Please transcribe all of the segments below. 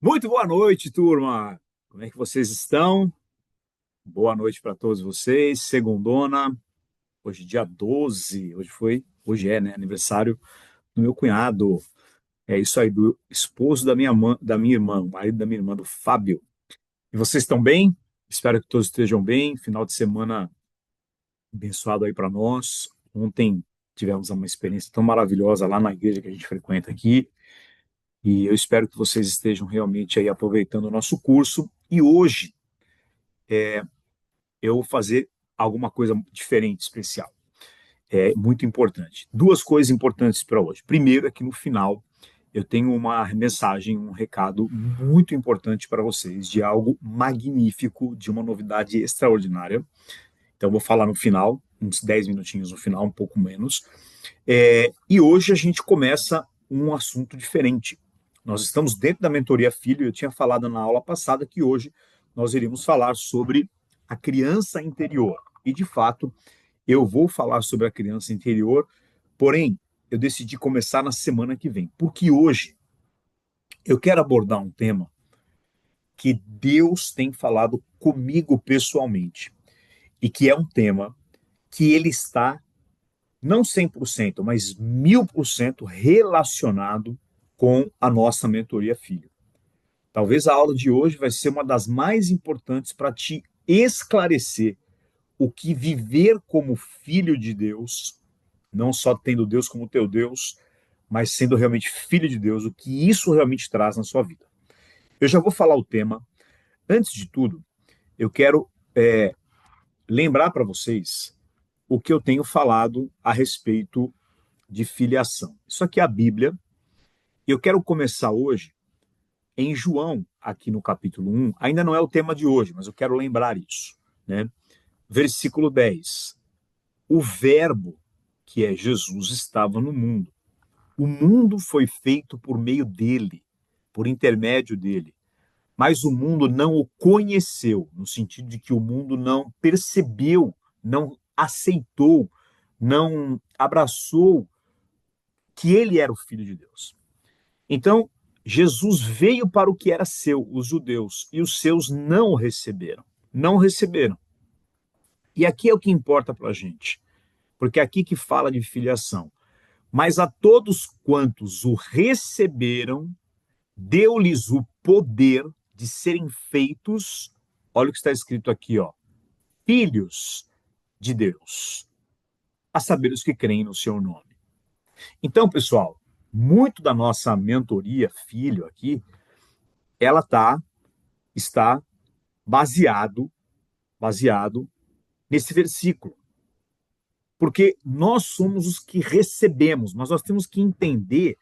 Muito boa noite, turma. Como é que vocês estão? Boa noite para todos vocês. Segundona, hoje dia 12. Hoje é, né, aniversário do meu cunhado. É isso aí, do esposo da minha irmã, o marido da minha irmã, do Fábio. E vocês estão bem? Espero que todos estejam bem. Final de semana abençoado aí para nós. Ontem tivemos uma experiência tão maravilhosa lá na igreja que a gente frequenta aqui. E eu espero que vocês estejam realmente aí aproveitando o nosso curso. E hoje eu vou fazer alguma coisa diferente, especial. É muito importante. Duas coisas importantes para hoje. Primeiro é que no final eu tenho uma mensagem, um recado muito importante para vocês de algo magnífico, de uma novidade extraordinária. Então eu vou falar no final, uns 10 minutinhos no final, um pouco menos. E hoje a gente começa um assunto diferente. Nós estamos dentro da mentoria Filho. Eu tinha falado na aula passada que hoje nós iríamos falar sobre a criança interior. E, de fato, eu vou falar sobre a criança interior, porém, eu decidi começar na semana que vem, porque hoje eu quero abordar um tema que Deus tem falado comigo pessoalmente, e que é um tema que ele está não 100%, mas 1000% relacionado com a nossa mentoria filho. Talvez a aula de hoje vai ser uma das mais importantes para te esclarecer o que viver como filho de Deus, não só tendo Deus como teu Deus, mas sendo realmente filho de Deus, o que isso realmente traz na sua vida. Eu já vou falar o tema. Antes de tudo, eu quero lembrar para vocês o que eu tenho falado a respeito de filiação. Isso aqui é a Bíblia. Eu quero começar hoje em João, aqui no capítulo 1. Ainda não é o tema de hoje, mas eu quero lembrar isso, né? Versículo 10. O verbo, que é Jesus, estava no mundo. O mundo foi feito por meio dele, por intermédio dele. Mas o mundo não o conheceu, no sentido de que o mundo não percebeu, não aceitou, não abraçou que ele era o Filho de Deus. Então, Jesus veio para o que era seu, os judeus, e os seus não o receberam. Não o receberam. E aqui é o que importa para a gente, porque é aqui que fala de filiação. Mas a todos quantos o receberam, deu-lhes o poder de serem feitos, olha o que está escrito aqui, ó, filhos de Deus, a saber os que creem no seu nome. Então, pessoal, muito da nossa mentoria filho aqui, ela está baseado nesse versículo. Porque nós somos os que recebemos, mas nós temos que entender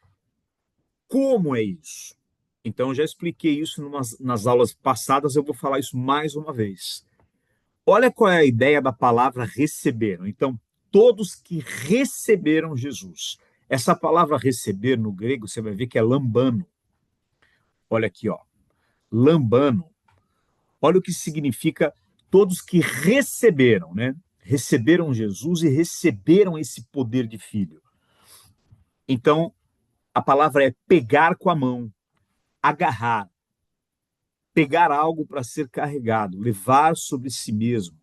como é isso. Então, eu já expliquei isso nas aulas passadas, eu vou falar isso mais uma vez. Olha qual é a ideia da palavra receberam. Então, todos que receberam Jesus. Essa palavra receber no grego, você vai ver que é lambano. Olha aqui, ó. Lambano. Olha o que significa todos que receberam, né? Receberam Jesus e receberam esse poder de filho. Então, a palavra é pegar com a mão, agarrar, pegar algo para ser carregado, levar sobre si mesmo.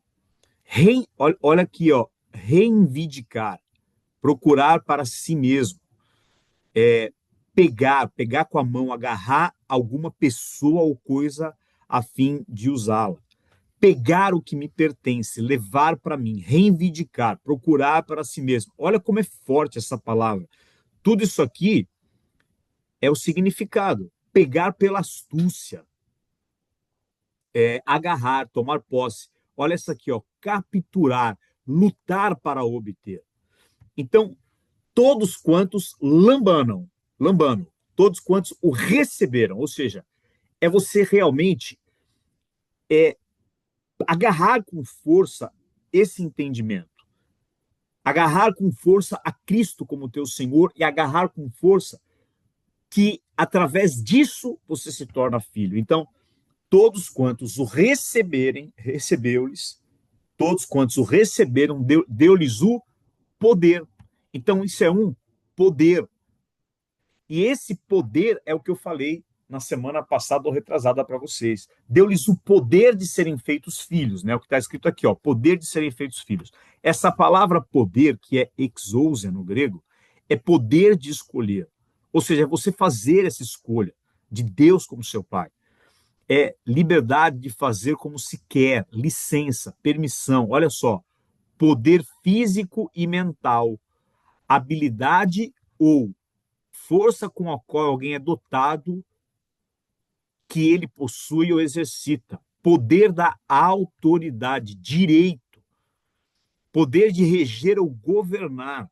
Olha aqui, ó, reivindicar, procurar para si mesmo, pegar com a mão, agarrar alguma pessoa ou coisa a fim de usá-la. Pegar o que me pertence, levar para mim, reivindicar, procurar para si mesmo. Olha como é forte essa palavra. Tudo isso aqui é o significado. Pegar pela astúcia, agarrar, tomar posse. Olha essa aqui, ó, capturar, lutar para obter. Então, todos quantos lambano, todos quantos o receberam, ou seja, é você realmente agarrar com força esse entendimento, agarrar com força a Cristo como teu Senhor e agarrar com força que através disso você se torna filho. Então, todos quantos o receberem, recebeu-lhes, todos quantos o receberam, deu-lhes o poder. Então, isso é um poder. E esse poder é o que eu falei. na semana passada ou retrasada para vocês. Deu-lhes o poder de serem feitos filhos, né? O que está escrito aqui, ó, poder de serem feitos filhos. Essa palavra poder, que é exousia no grego, é poder de escolher. Ou seja, é você fazer essa escolha de Deus como seu pai. É liberdade de fazer como se quer, licença, permissão. Olha só, poder físico e mental, habilidade ou força com a qual alguém é dotado, que ele possui ou exercita. Poder da autoridade, direito, poder de reger ou governar.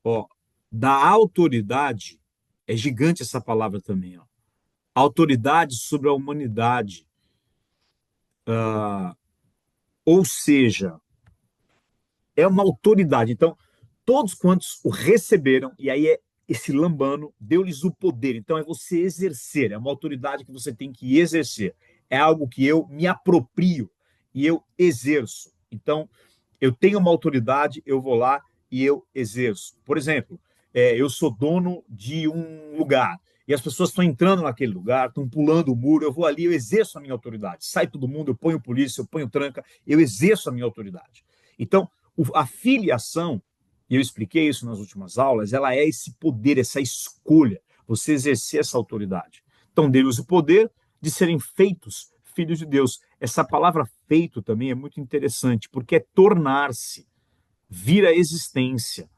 Ó, da autoridade, é gigante essa palavra também, ó. Autoridade sobre a humanidade. Ou seja, é uma autoridade. Então, todos quantos o receberam, e aí é esse lambano, deu-lhes o poder. Então, é você exercer, é uma autoridade que você tem que exercer. É algo que eu me aproprio e eu exerço. Então, eu tenho uma autoridade, eu vou lá e eu exerço. Por exemplo, eu sou dono de um lugar e as pessoas estão entrando naquele lugar, estão pulando o muro, eu vou ali, eu exerço a minha autoridade. Sai todo mundo, eu ponho polícia, eu ponho tranca, eu exerço a minha autoridade. Então, a filiação, e eu expliquei isso nas últimas aulas, ela é esse poder, essa escolha, você exercer essa autoridade. Então, deu-lhes o poder de serem feitos filhos de Deus. Essa palavra feito também é muito interessante, porque é tornar-se, vir à existência,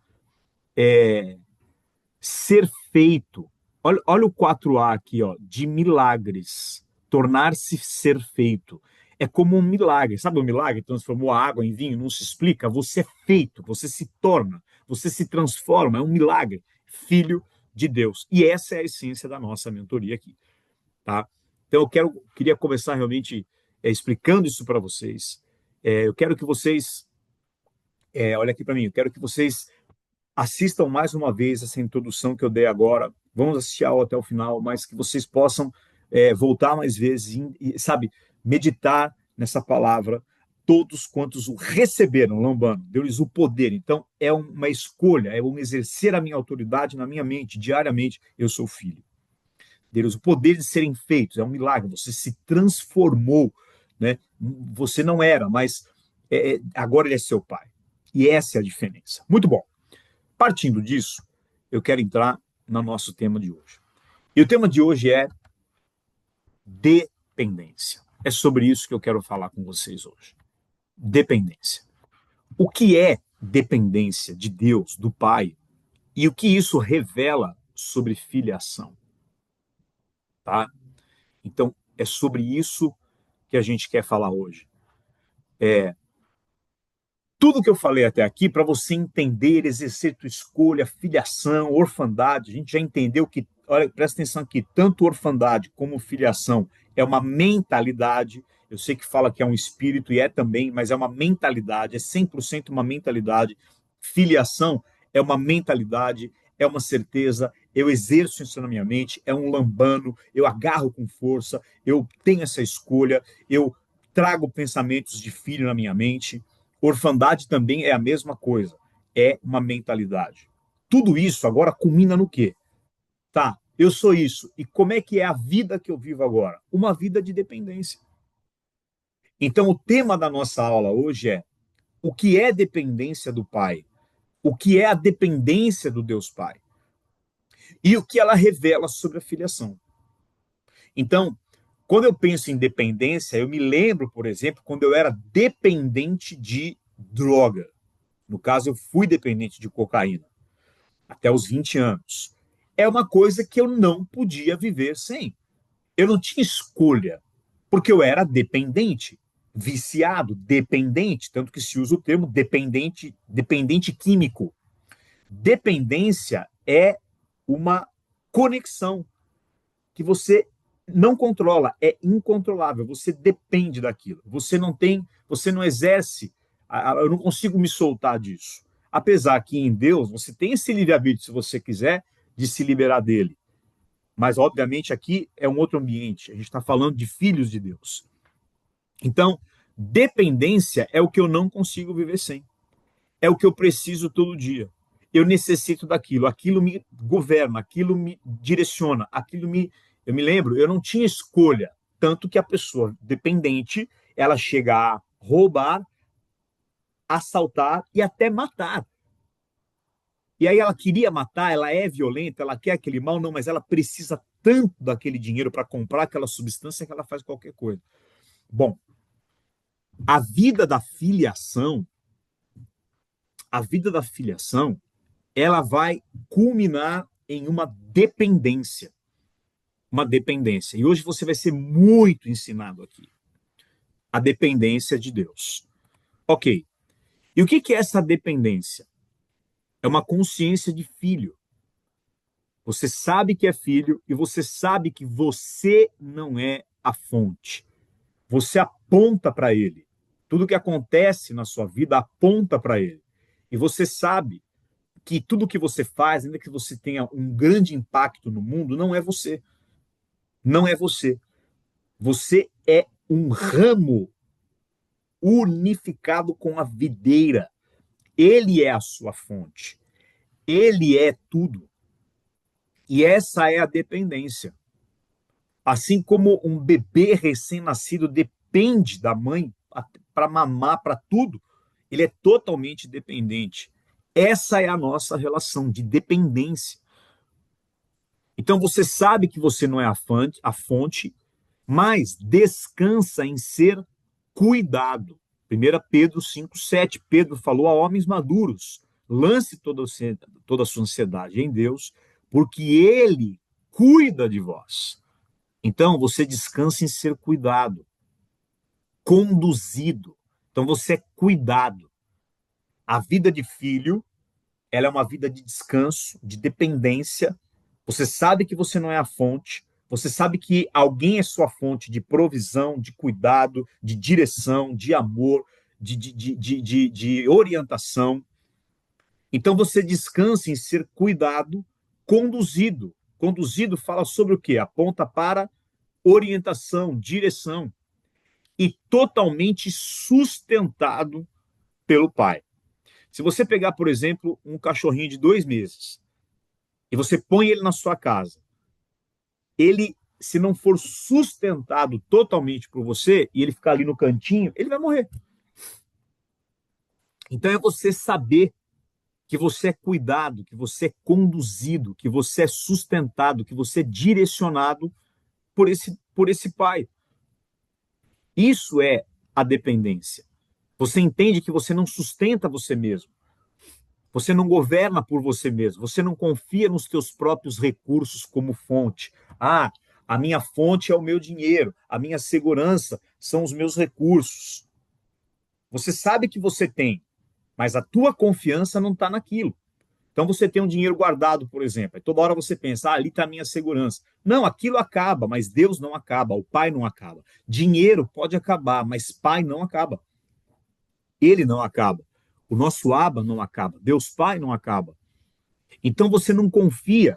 ser feito. Olha o 4A aqui, ó, de milagres. Tornar-se ser feito. É como um milagre. Sabe o milagre? Transformou a água em vinho, não se explica. Você é feito, você se torna, você se transforma. É um milagre. Filho de Deus. E essa é a essência da nossa mentoria aqui. Tá? Então, queria começar realmente explicando isso para vocês. Eu quero que vocês, olha aqui para mim, eu quero que vocês assistam mais uma vez essa introdução que eu dei agora. Vamos assistir até o final, mas que vocês possam voltar mais vezes e, sabe, meditar nessa palavra. Todos quantos o receberam, Lambano, deu-lhes o poder. Então, é uma escolha, é um exercer a minha autoridade na minha mente, diariamente. Eu sou filho. Deus, o poder de serem feitos, é um milagre, você se transformou, né? Você não era, mas agora ele é seu pai. E essa é a diferença. Muito bom. Partindo disso, eu quero entrar no nosso tema de hoje. E o tema de hoje é dependência. É sobre isso que eu quero falar com vocês hoje. Dependência. O que é dependência de Deus, do Pai, e o que isso revela sobre filiação, tá? Então, é sobre isso que a gente quer falar hoje. Tudo que eu falei até aqui, para você entender, exercer tua escolha, filiação, orfandade, a gente já entendeu que, olha, presta atenção aqui, tanto orfandade como filiação é uma mentalidade. Eu sei que fala que é um espírito, e é também, mas é uma mentalidade, é 100% uma mentalidade. Filiação é uma mentalidade, é uma certeza, eu exerço isso na minha mente, é um lambano, eu agarro com força, eu tenho essa escolha, eu trago pensamentos de filho na minha mente. Orfandade também é a mesma coisa, é uma mentalidade. Tudo isso agora culmina no quê? Tá, eu sou isso. E como é que é a vida que eu vivo agora? Uma vida de dependência. Então, o tema da nossa aula hoje é o que é dependência do Pai? O que é a dependência do Deus Pai? E o que ela revela sobre a filiação. Então, quando eu penso em dependência, eu me lembro, por exemplo, quando eu era dependente de droga. No caso, eu fui dependente de cocaína até os 20 anos. É uma coisa que eu não podia viver sem. Eu não tinha escolha, porque eu era dependente, viciado, dependente, tanto que se usa o termo dependente, dependente químico. Dependência é uma conexão que você não controla, é incontrolável, você depende daquilo. Você não exerce, eu não consigo me soltar disso. Apesar que em Deus você tem esse livre-arbítrio, se você quiser, de se liberar dele. Mas, obviamente, aqui é um outro ambiente. A gente está falando de filhos de Deus. Então, dependência é o que eu não consigo viver sem. É o que eu preciso todo dia. eu necessito daquilo, aquilo me governa, aquilo me direciona, eu me lembro, eu não tinha escolha, tanto que a pessoa dependente, ela chega a roubar, assaltar e até matar. E aí ela queria matar, ela é violenta, ela quer aquele mal, não, mas ela precisa tanto daquele dinheiro para comprar aquela substância que ela faz qualquer coisa. Bom, a vida da filiação, a vida da filiação, ela vai culminar em uma dependência. Uma dependência. E hoje você vai ser muito ensinado aqui. A dependência de Deus. Ok. E o que é essa dependência? É uma consciência de filho. Você sabe que é filho e você sabe que você não é a fonte. Você aponta para ele. Tudo que acontece na sua vida aponta para ele. E você sabe que tudo que você faz, ainda que você tenha um grande impacto no mundo, não é você. Não é você. Você é um ramo unificado com a videira. Ele é a sua fonte. Ele é tudo. E essa é a dependência. Assim como um bebê recém-nascido depende da mãe para mamar, para tudo, ele é totalmente dependente. Essa é a nossa relação de dependência. Então você sabe que você não é a fonte, mas descansa em ser cuidado. 1 Pedro 5,7. Pedro falou a homens maduros: lance toda a sua ansiedade em Deus, porque Ele cuida de vós. Então você descansa em ser cuidado, conduzido. Então você é cuidado. A vida de filho, ela é uma vida de descanso, de dependência. Você sabe que você não é a fonte, você sabe que alguém é sua fonte de provisão, de cuidado, de direção, de amor, de orientação. Então você descansa em ser cuidado, conduzido. Conduzido fala sobre o quê? Aponta para orientação, direção. E totalmente sustentado pelo pai. Se você pegar, por exemplo, um cachorrinho de 2 meses e você põe ele na sua casa, ele, se não for sustentado totalmente por você e ele ficar ali no cantinho, ele vai morrer. Então é você saber que você é cuidado, que você é conduzido, que você é sustentado, que você é direcionado por esse pai. Isso é a dependência. Você entende que você não sustenta você mesmo. Você não governa por você mesmo. Você não confia nos teus próprios recursos como fonte. Ah, a minha fonte é o meu dinheiro. A minha segurança são os meus recursos. Você sabe que você tem, mas a tua confiança não está naquilo. Então você tem um dinheiro guardado, por exemplo. E toda hora você pensa, ali está a minha segurança. Não, aquilo acaba, mas Deus não acaba. O Pai não acaba. Dinheiro pode acabar, mas Pai não acaba. Ele não acaba. O nosso Abba não acaba. Deus Pai não acaba. Então você não confia.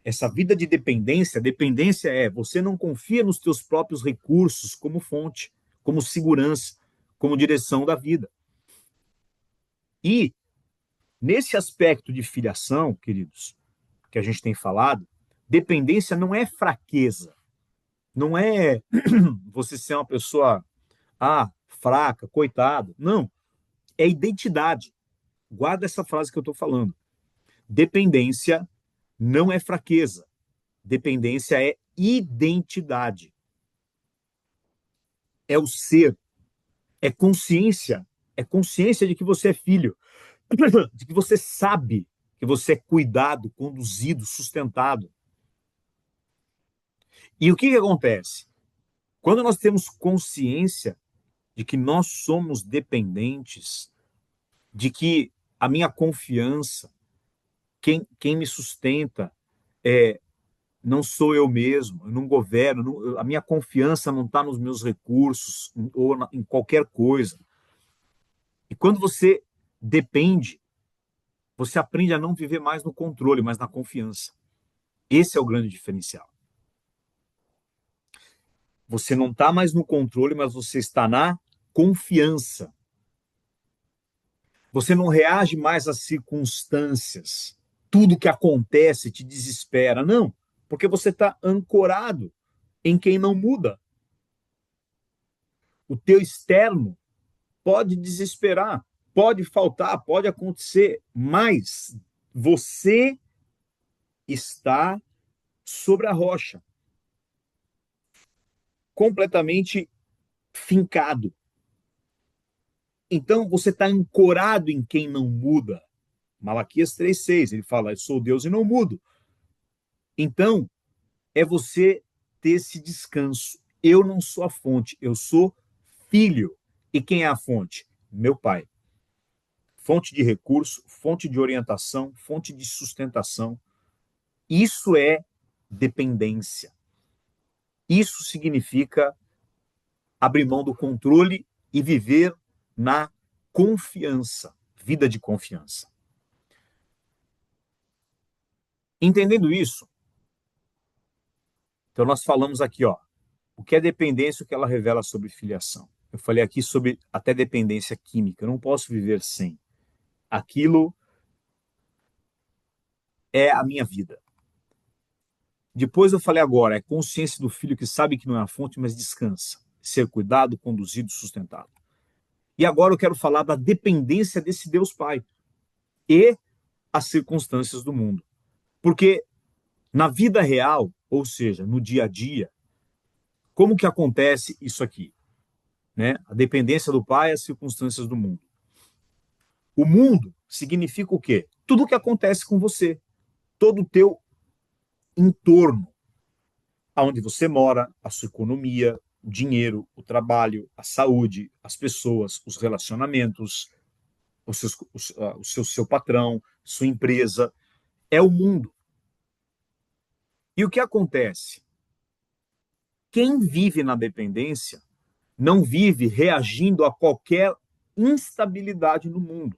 Essa vida de dependência, dependência é você não confia nos teus próprios recursos como fonte, como segurança, como direção da vida. E nesse aspecto de filiação, queridos, que a gente tem falado, dependência não é fraqueza, não é você ser uma pessoa fraca, coitado. Não, é identidade. Guarda essa frase que eu estou falando. Dependência não é fraqueza. Dependência é identidade. É o ser, é consciência de que você é filho, de que você sabe que você é cuidado, conduzido, sustentado. E o que acontece? Quando nós temos consciência de que nós somos dependentes, de que a minha confiança, quem me sustenta, não sou eu mesmo, eu não governo, a minha confiança não está nos meus recursos ou em qualquer coisa. E quando você depende, você aprende a não viver mais no controle, mas na confiança. Esse é o grande diferencial. Você não está mais no controle, mas você está na confiança. Você não reage mais às circunstâncias. Tudo que acontece te desespera. Não, porque você está ancorado em quem não muda. O teu externo pode desesperar, pode faltar, pode acontecer, mas você está sobre a rocha, completamente fincado. Então você está ancorado em quem não muda. Malaquias 3,6, ele fala: eu sou Deus e não mudo. Então, é você ter esse descanso. Eu não sou a fonte, eu sou filho. E quem é a fonte? Meu pai. Fonte de recurso, fonte de orientação, fonte de sustentação. Isso é dependência. Isso significa abrir mão do controle e viver na confiança, vida de confiança. Entendendo isso, então nós falamos aqui, ó, o que é dependência, o que ela revela sobre filiação. Eu falei aqui sobre até dependência química, eu não posso viver sem. Aquilo é a minha vida. Depois eu falei agora, é consciência do filho que sabe que não é a fonte, mas descansa. Ser cuidado, conduzido, sustentado. E agora eu quero falar da dependência desse Deus Pai e as circunstâncias do mundo. Porque na vida real, ou seja, no dia a dia, como que acontece isso aqui? Né? A dependência do Pai e as circunstâncias do mundo. O mundo significa o quê? Tudo o que acontece com você, todo o teu entorno, aonde você mora, a sua economia, o dinheiro, o trabalho, a saúde, as pessoas, os relacionamentos, seu patrão, sua empresa, é o mundo. E o que acontece? Quem vive na dependência não vive reagindo a qualquer instabilidade no mundo.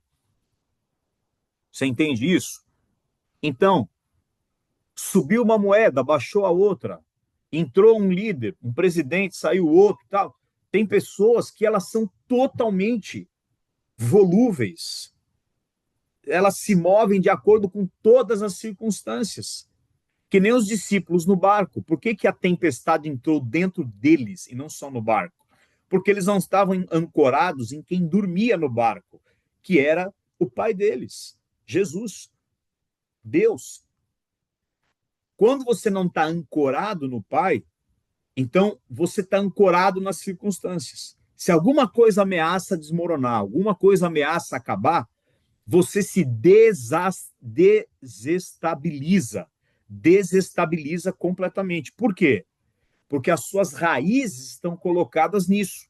Você entende isso? Então, subiu uma moeda, baixou a outra, entrou um líder, um presidente, saiu outro, tal. Tem pessoas que elas são totalmente volúveis. Elas se movem de acordo com todas as circunstâncias. Que nem os discípulos no barco. Por que, que a tempestade entrou dentro deles e não só no barco? Porque eles não estavam ancorados em quem dormia no barco, que era o pai deles, Jesus, Deus. Quando você não está ancorado no pai, então você está ancorado nas circunstâncias. Se alguma coisa ameaça desmoronar, alguma coisa ameaça acabar, você se desestabiliza completamente. Por quê? Porque as suas raízes estão colocadas nisso.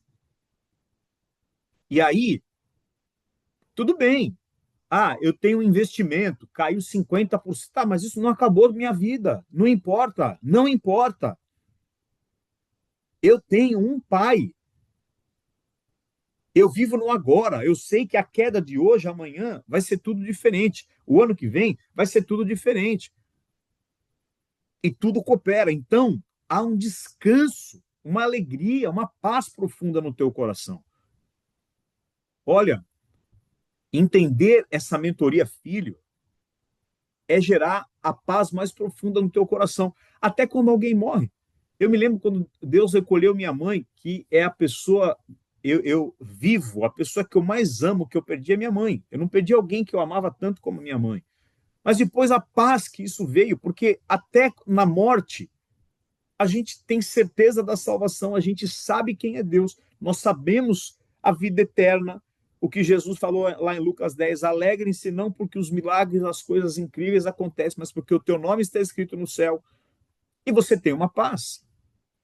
E aí, tudo bem. Ah, eu tenho um investimento, caiu 50%. Tá, mas isso não acabou minha vida. Não importa, não importa. Eu tenho um pai. Eu vivo no agora. Eu sei que a queda de hoje, amanhã, vai ser tudo diferente. O ano que vem vai ser tudo diferente. E tudo coopera. Então, há um descanso, uma alegria, uma paz profunda no teu coração. Olha, entender essa mentoria filho é gerar a paz mais profunda no teu coração, até quando alguém morre. Eu me lembro quando Deus recolheu minha mãe, que é a pessoa, eu vivo, a pessoa que eu mais amo, que eu perdi é minha mãe. Eu não perdi alguém que eu amava tanto como minha mãe. Mas depois a paz que isso veio, porque até na morte, a gente tem certeza da salvação, a gente sabe quem é Deus, nós sabemos a vida eterna, o que Jesus falou lá em Lucas 10, alegrem-se não porque os milagres, as coisas incríveis acontecem, mas porque o teu nome está escrito no céu, e você tem uma paz.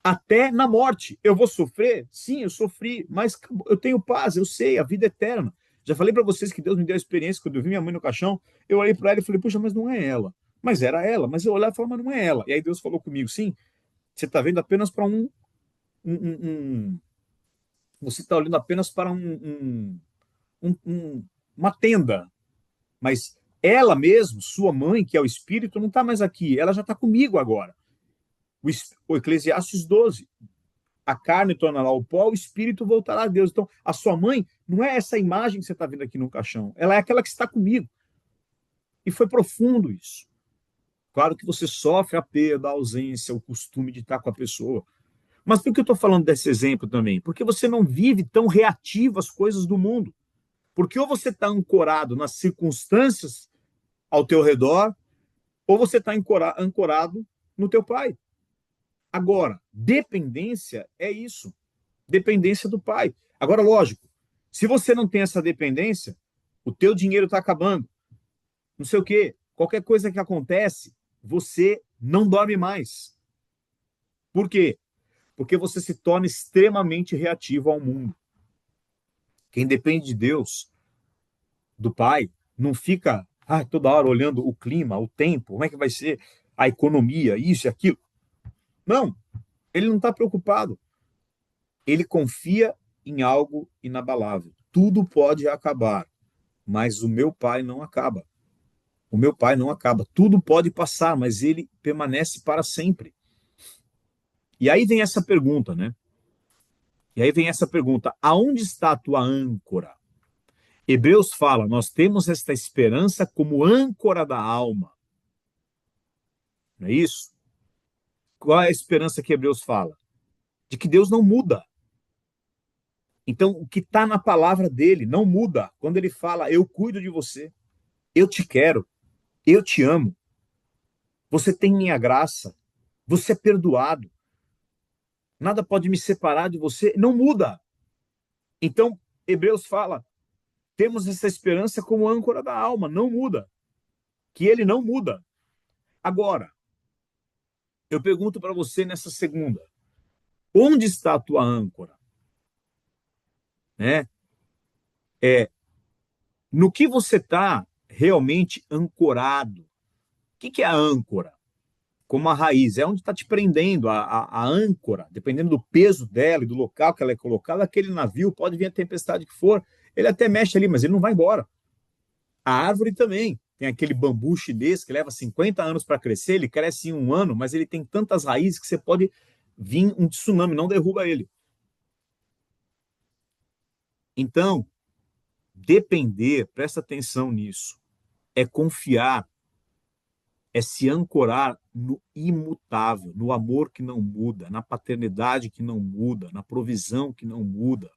Até na morte, eu vou sofrer? Sim, eu sofri, mas eu tenho paz, eu sei, a vida eterna. Já falei para vocês que Deus me deu a experiência, quando eu vi minha mãe no caixão, eu olhei para ela e falei, puxa, mas não é ela. Mas era ela, mas eu olhava e falava, mas não é ela. E aí Deus falou comigo, sim, você está vendo apenas para você está olhando apenas para uma tenda, mas ela mesmo, sua mãe, que é o Espírito, não está mais aqui, ela já está comigo agora. O Eclesiastes 12, a carne tornará o pó, o espírito voltará a Deus. Então, a sua mãe não é essa imagem que você está vendo aqui no caixão, ela é aquela que está comigo. E foi profundo isso. Claro que você sofre a perda, a ausência, o costume de estar com a pessoa. Mas por que eu estou falando desse exemplo também? Porque você não vive tão reativo às coisas do mundo. Porque ou você está ancorado nas circunstâncias ao teu redor, ou você está ancorado no teu pai. Agora, dependência é isso. Dependência do pai. Agora, lógico, se você não tem essa dependência, o teu dinheiro está acabando, não sei o quê, qualquer coisa que acontece, você não dorme mais. Por quê? Porque você se torna extremamente reativo ao mundo. Quem depende de Deus, do pai, não fica toda hora olhando o clima, o tempo, como é que vai ser a economia, isso e aquilo. Não, ele não está preocupado. Ele confia em algo inabalável. Tudo pode acabar, mas o meu pai não acaba. O meu pai não acaba. Tudo pode passar, mas ele permanece para sempre. E aí vem essa pergunta, né? E aí vem essa pergunta: aonde está a tua âncora? Hebreus fala: nós temos esta esperança como âncora da alma. Não é isso? Qual é a esperança que Hebreus fala? De que Deus não muda. Então, o que está na palavra dele não muda. Quando ele fala, eu cuido de você, eu te quero, eu te amo, você tem minha graça, você é perdoado, nada pode me separar de você, não muda. Então, Hebreus fala, temos essa esperança como âncora da alma, não muda, que ele não muda. Agora, eu pergunto para você nessa segunda, onde está a tua âncora? Né? No que você está realmente ancorado? O que é a âncora? Como a raiz, é onde está te prendendo, a âncora, dependendo do peso dela e do local que ela é colocada, aquele navio, pode vir a tempestade que for, ele até mexe ali, mas ele não vai embora. A árvore também, tem aquele bambu chinês que leva 50 anos para crescer, ele cresce em um ano, mas ele tem tantas raízes que você pode vir um tsunami, não derruba ele. Então, depender, presta atenção nisso, é confiar, é se ancorar no imutável, no amor que não muda, na paternidade que não muda, na provisão que não muda.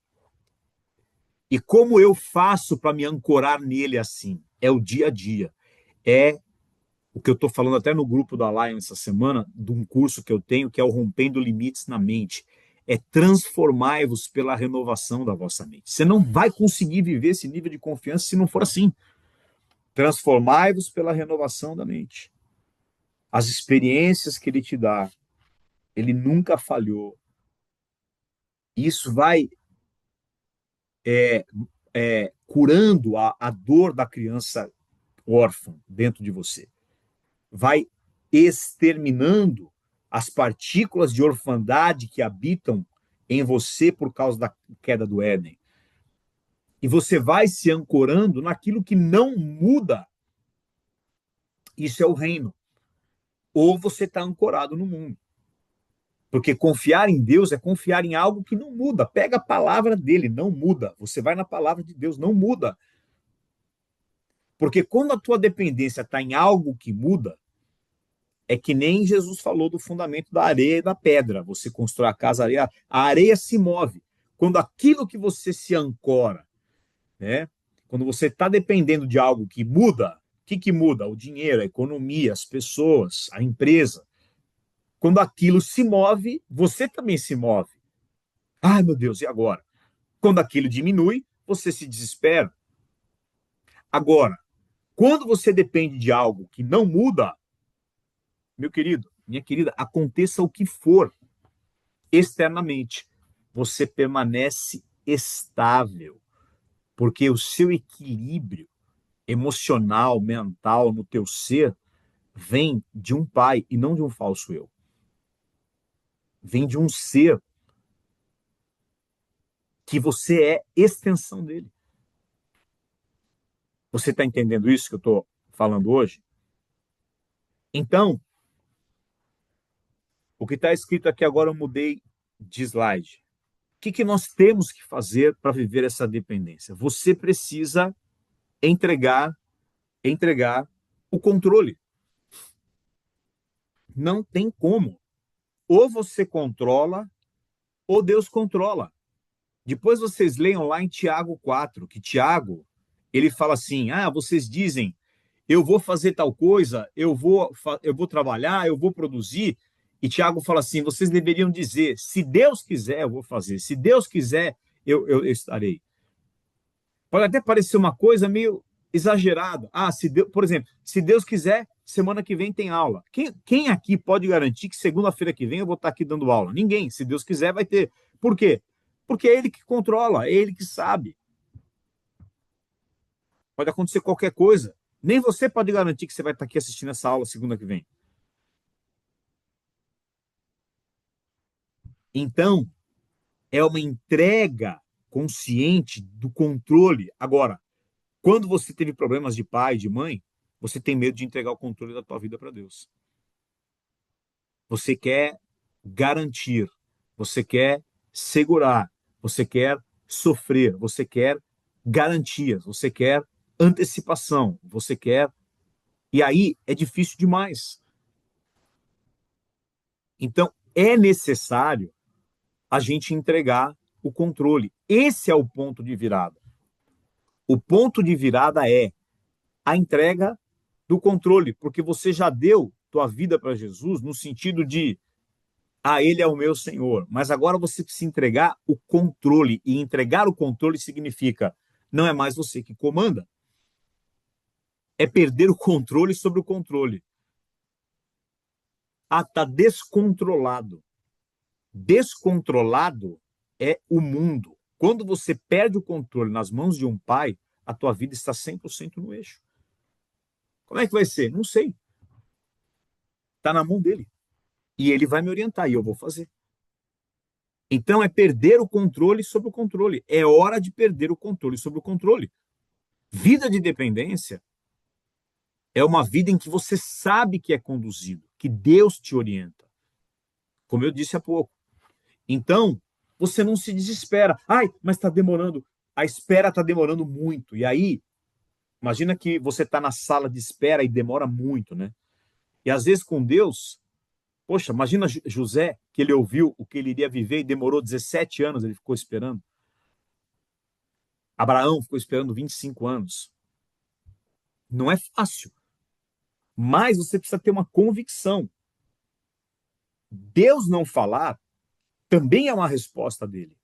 E como eu faço para me ancorar nele assim? É o dia a dia. É o que eu estou falando até no grupo da Lion essa semana, de um curso que eu tenho, que é o Rompendo Limites na Mente. É transformai-vos pela renovação da vossa mente. Você não vai conseguir viver esse nível de confiança se não for assim. Transformai-vos pela renovação da mente. As experiências que ele te dá, ele nunca falhou. Isso vai curando a dor da criança órfã dentro de você. Vai exterminando as partículas de orfandade que habitam em você por causa da queda do Éden. E você vai se ancorando naquilo que não muda. Isso é o reino. Ou você está ancorado no mundo. Porque confiar em Deus é confiar em algo que não muda. Pega a palavra dele, não muda. Você vai na palavra de Deus, não muda. Porque quando a tua dependência está em algo que muda, é que nem Jesus falou do fundamento da areia e da pedra. Você constrói a casa, a areia se move. Quando aquilo que você se ancora, né? Quando você está dependendo de algo que muda, o que muda? O dinheiro, a economia, as pessoas, a empresa. Quando aquilo se move, você também se move. Ai, meu Deus, e agora? Quando aquilo diminui, você se desespera. Agora, quando você depende de algo que não muda, meu querido, minha querida, aconteça o que for externamente, você permanece estável, porque o seu equilíbrio emocional, mental no teu ser vem de um pai e não de um falso eu. Vem de um ser que você é extensão dele. Você está entendendo isso que eu estou falando hoje? Então, o que está escrito aqui agora eu mudei de slide. O que nós temos que fazer para viver essa dependência? Você precisa entregar o controle. Não tem como. Ou você controla, ou Deus controla. Depois vocês leiam lá em Tiago 4, que Tiago, ele fala assim, vocês dizem, eu vou fazer tal coisa, eu vou trabalhar, eu vou produzir, e Tiago fala assim, vocês deveriam dizer, se Deus quiser, eu vou fazer, se Deus quiser, eu estarei. Pode até parecer uma coisa meio exagerada. Se Deus, por exemplo, se Deus quiser, semana que vem tem aula. Quem aqui pode garantir que segunda-feira que vem eu vou estar aqui dando aula? Ninguém. Se Deus quiser, vai ter. Por quê? Porque é Ele que controla, é Ele que sabe. Pode acontecer qualquer coisa. Nem você pode garantir que você vai estar aqui assistindo essa aula segunda que vem. Então, é uma entrega consciente do controle. Agora, quando você teve problemas de pai, de mãe, você tem medo de entregar o controle da tua vida para Deus. Você quer garantir, você quer segurar, você quer sofrer, você quer garantias, você quer antecipação, você quer. E aí é difícil demais. Então é necessário a gente entregar o controle. Esse é o ponto de virada. O ponto de virada é a entrega do controle, porque você já deu tua vida para Jesus no sentido de ele é o meu Senhor. Mas agora você precisa entregar o controle. E entregar o controle significa não é mais você que comanda. É perder o controle sobre o controle. Tá descontrolado. Descontrolado é o mundo. Quando você perde o controle nas mãos de um pai, a tua vida está 100% no eixo. Como é que vai ser? Não sei. Está na mão dele. E ele vai me orientar e eu vou fazer. Então é perder o controle sobre o controle. É hora de perder o controle sobre o controle. Vida de dependência é uma vida em que você sabe que é conduzido, que Deus te orienta. Como eu disse há pouco. Então, você não se desespera. Mas está demorando. A espera está demorando muito. E aí, imagina que você está na sala de espera e demora muito, né? E às vezes com Deus, poxa, imagina José, que ele ouviu o que ele iria viver e demorou 17 anos, ele ficou esperando. Abraão ficou esperando 25 anos. Não é fácil. Mas você precisa ter uma convicção. Deus não falar também é uma resposta dele.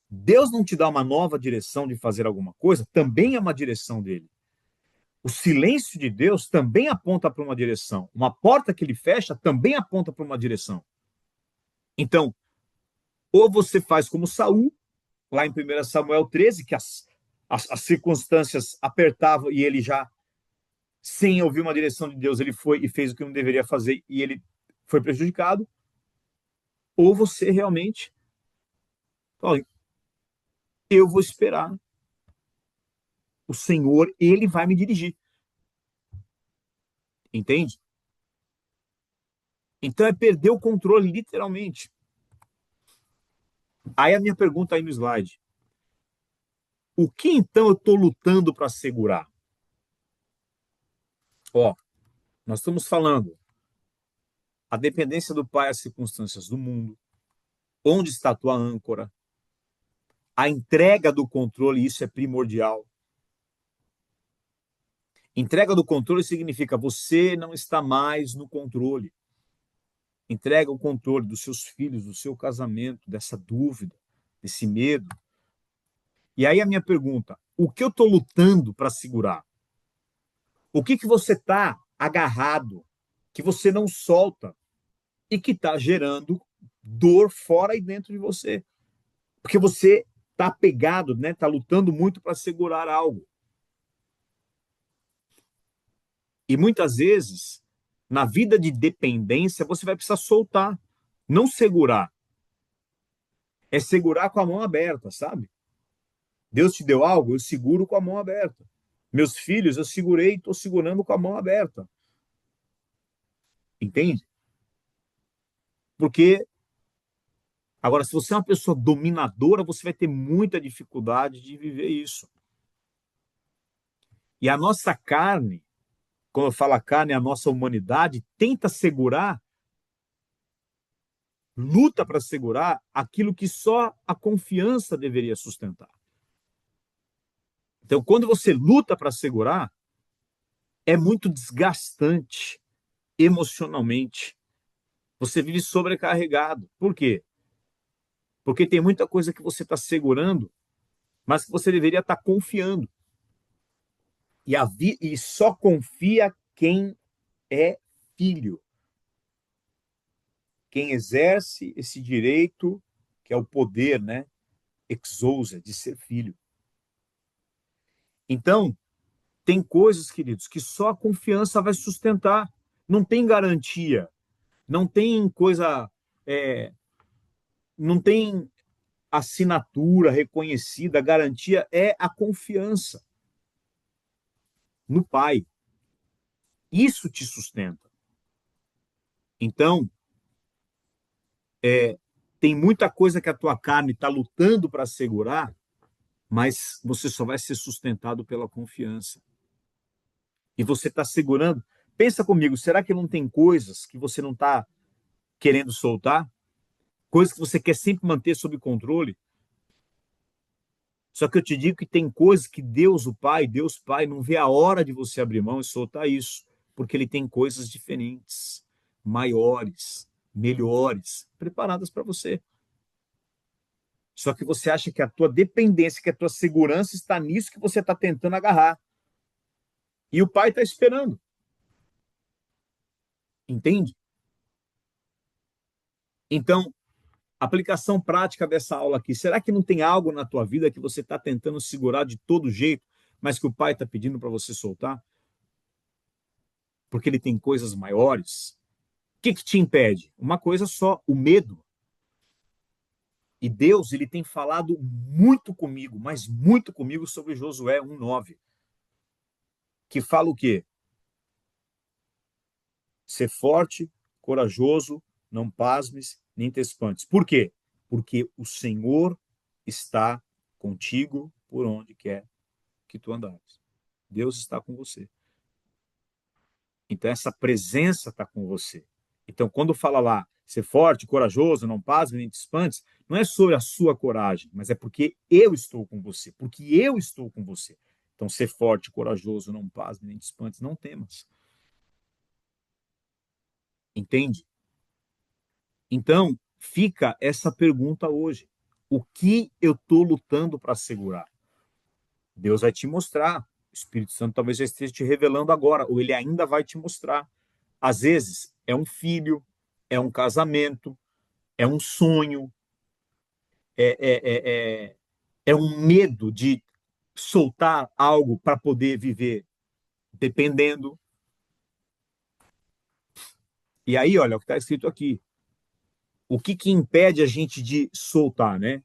Deus não te dá uma nova direção de fazer alguma coisa, também é uma direção dele. O silêncio de Deus também aponta para uma direção. Uma porta que ele fecha também aponta para uma direção. Então, ou você faz como Saul, lá em 1 Samuel 13, que as circunstâncias apertavam e ele já, sem ouvir uma direção de Deus, ele foi e fez o que não deveria fazer e ele foi prejudicado, ou você realmente, olha, eu vou esperar o Senhor, ele vai me dirigir. Entende? Então é perder o controle, literalmente. Aí a minha pergunta aí no slide. O que então eu estou lutando para segurar? Nós estamos falando a dependência do pai às circunstâncias do mundo, onde está a tua âncora, a entrega do controle, isso é primordial. Entrega do controle significa você não está mais no controle. Entrega o controle dos seus filhos, do seu casamento, dessa dúvida, desse medo. E aí a minha pergunta, o que eu estou lutando para segurar? O que você está agarrado, que você não solta e que está gerando dor fora e dentro de você? Porque você está apegado, né? Está lutando muito para segurar algo. E muitas vezes, na vida de dependência, você vai precisar soltar, não segurar. É segurar com a mão aberta, sabe? Deus te deu algo, eu seguro com a mão aberta. Meus filhos, eu segurei e estou segurando com a mão aberta. Entende? Porque Agora, se você é uma pessoa dominadora, você vai ter muita dificuldade de viver isso. E a nossa carne, quando eu falo a carne, a nossa humanidade, tenta segurar, luta para segurar aquilo que só a confiança deveria sustentar. Então, quando você luta para segurar, é muito desgastante emocionalmente. Você vive sobrecarregado. Por quê? Porque tem muita coisa que você está segurando, mas que você deveria estar confiando. E só confia quem é filho. Quem exerce esse direito, que é o poder, né? Exousia, de ser filho. Então, tem coisas, queridos, que só a confiança vai sustentar. Não tem garantia. Não tem coisa. Não tem assinatura reconhecida. A garantia é a confiança no Pai. Isso te sustenta. Então, tem muita coisa que a tua carne está lutando para segurar, mas você só vai ser sustentado pela confiança. E você está segurando. Pensa comigo, será que não tem coisas que você não está querendo soltar? Coisas que você quer sempre manter sob controle? Só que eu te digo que tem coisas que Deus Pai, não vê a hora de você abrir mão e soltar isso, porque Ele tem coisas diferentes, maiores, melhores, preparadas para você. Só que você acha que a tua dependência, que a tua segurança está nisso que você está tentando agarrar. E o Pai está esperando. Entende? Então, aplicação prática dessa aula aqui. Será que não tem algo na tua vida que você está tentando segurar de todo jeito, mas que o Pai está pedindo para você soltar? Porque Ele tem coisas maiores. O que te impede? Uma coisa só, o medo. E Deus, Ele tem falado muito comigo, mas muito comigo sobre Josué 1:9, que fala o quê? Ser forte, corajoso, não pasmes, nem te espantes. Por quê? Porque o Senhor está contigo por onde quer que tu andares. Deus está com você. Então, essa presença está com você. Então, quando fala lá, ser forte, corajoso, não pasme, nem te espantes, não é sobre a sua coragem, mas é porque eu estou com você. Porque eu estou com você. Então, ser forte, corajoso, não pasme, nem te espantes, não temas. Entende? Então, fica essa pergunta hoje. O que eu estou lutando para segurar? Deus vai te mostrar. O Espírito Santo talvez já esteja te revelando agora, ou ele ainda vai te mostrar. Às vezes, é um filho, é um casamento, é um sonho, é, é, é, é, é um medo de soltar algo para poder viver, dependendo. E aí, olha o que está escrito aqui. O que impede a gente de soltar, né?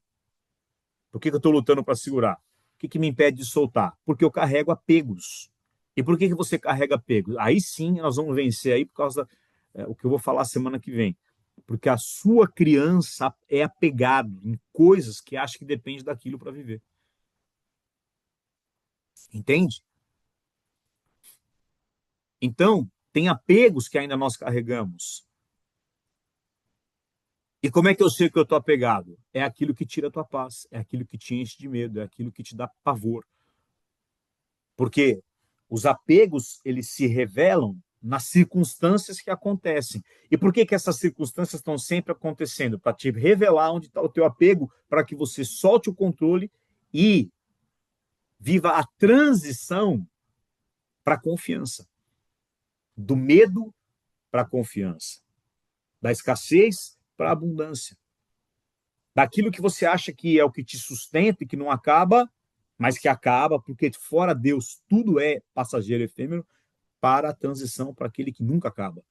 Por que eu estou lutando para segurar? O que me impede de soltar? Porque eu carrego apegos. E por que você carrega apegos? Aí sim nós vamos vencer aí por causa o que eu vou falar semana que vem. Porque a sua criança é apegado em coisas que acha que depende daquilo para viver. Entende? Então, tem apegos que ainda nós carregamos. E como é que eu sei que eu estou apegado? É aquilo que tira a tua paz, é aquilo que te enche de medo, é aquilo que te dá pavor. Porque os apegos, eles se revelam nas circunstâncias que acontecem. E por que essas circunstâncias estão sempre acontecendo? Para te revelar onde está o teu apego, para que você solte o controle e viva a transição para a confiança. Do medo para a confiança. Da escassez para a abundância. Daquilo que você acha que é o que te sustenta e que não acaba, mas que acaba, porque fora Deus tudo é passageiro e efêmero, para a transição para aquele que nunca acaba,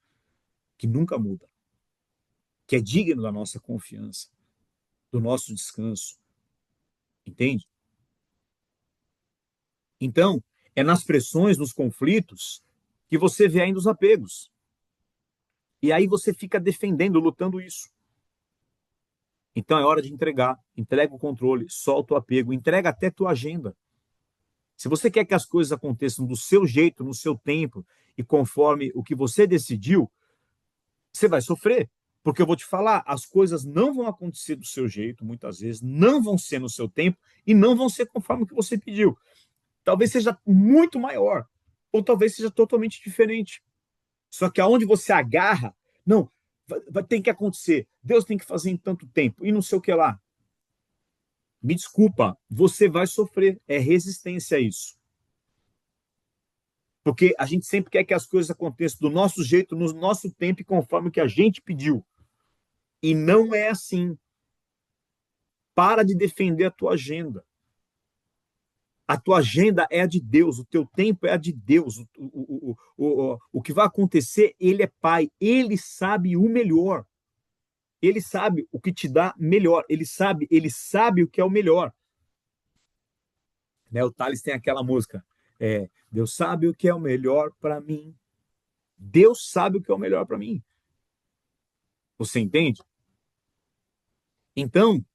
que nunca muda, que é digno da nossa confiança, do nosso descanso. Entende? Então, é nas pressões, nos conflitos, que você vê ainda os apegos. E aí você fica defendendo, lutando isso. Então é hora de entregar. Entrega o controle, solta o apego, entrega até tua agenda. Se você quer que as coisas aconteçam do seu jeito, no seu tempo e conforme o que você decidiu, você vai sofrer. Porque eu vou te falar, as coisas não vão acontecer do seu jeito, muitas vezes, não vão ser no seu tempo e não vão ser conforme o que você pediu. Talvez seja muito maior, ou talvez seja totalmente diferente. Só que aonde você agarra, não, tem que acontecer, Deus tem que fazer em tanto tempo, e não sei o que lá. Me desculpa, você vai sofrer, é resistência a isso. Porque a gente sempre quer que as coisas aconteçam do nosso jeito, no nosso tempo e conforme o que a gente pediu. E não é assim. Para de defender a tua agenda. A tua agenda é a de Deus, o teu tempo é a de Deus. O que vai acontecer, Ele é Pai, Ele sabe o melhor. Ele sabe o que te dá melhor. Ele sabe o que é o melhor. Né? O Thales tem aquela música. Deus sabe o que é o melhor para mim. Deus sabe o que é o melhor para mim. Você entende? Então,